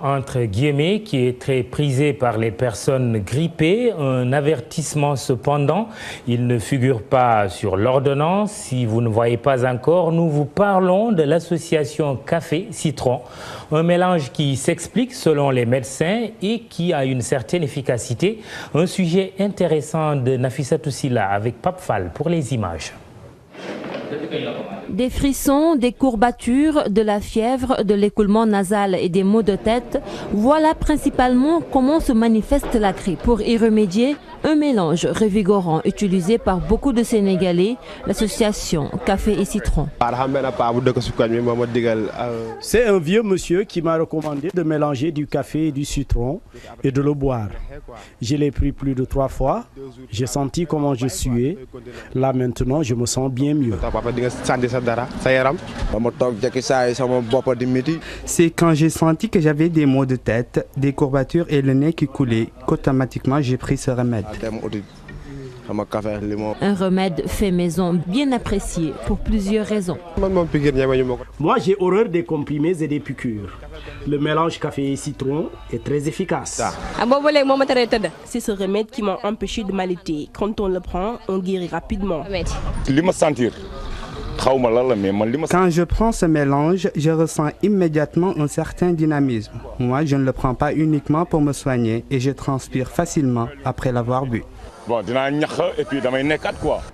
entre guillemets qui est très prisé par les personnes grippées. Un avertissement cependant, il ne figure pas sur l'ordonnance. Si vous ne voyez pas encore, nous vous parlons de l'association Café Citron. Un mélange qui s'explique selon les médecins et qui a une certaine efficacité. Un sujet intéressant de Nafissatou Silla avec Pape Fall pour les images. Des frissons, des courbatures, de la fièvre, de l'écoulement nasal et des maux de tête, voilà principalement comment se manifeste la grippe. Pour y remédier, un mélange revigorant utilisé par beaucoup de Sénégalais, l'association Café et Citron. C'est un vieux monsieur qui m'a recommandé de mélanger du café et du citron et de le boire. Je l'ai pris plus de 3 fois, j'ai senti comment je suais. Là maintenant, je me sens bien mieux. C'est quand j'ai senti que j'avais des maux de tête, des courbatures et le nez qui coulait qu'automatiquement j'ai pris ce remède. Un remède fait maison bien apprécié pour plusieurs raisons. Moi, j'ai horreur des comprimés et des piqûres. Le mélange café et citron est très efficace. C'est ce remède qui m'a empêché de m'allaiter. Quand on le prend, on guérit rapidement. Quand je prends ce mélange, je ressens immédiatement un certain dynamisme. Moi, je ne le prends pas uniquement pour me soigner et je transpire facilement après l'avoir bu.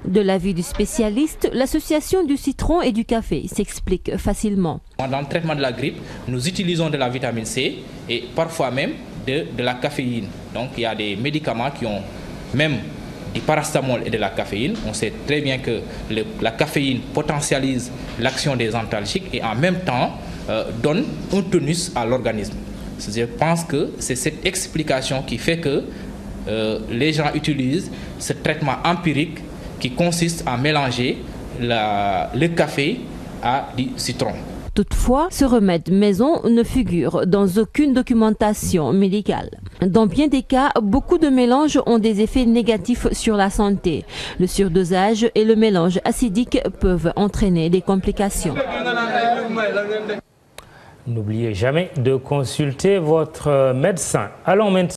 De l'avis du spécialiste, l'association du citron et du café s'explique facilement. Dans le traitement de la grippe, nous utilisons de la vitamine C et parfois même de la caféine. Donc il y a des médicaments qui ont même du paracétamol et de la caféine. On sait très bien que la caféine potentialise l'action des antalgiques et en même temps donne un tonus à l'organisme. Je pense que c'est cette explication qui fait que les gens utilisent ce traitement empirique qui consiste à mélanger le café à du citron. Toutefois, ce remède maison ne figure dans aucune documentation médicale. Dans bien des cas, beaucoup de mélanges ont des effets négatifs sur la santé. Le surdosage et le mélange acidique peuvent entraîner des complications. N'oubliez jamais de consulter votre médecin. Allons maintenant.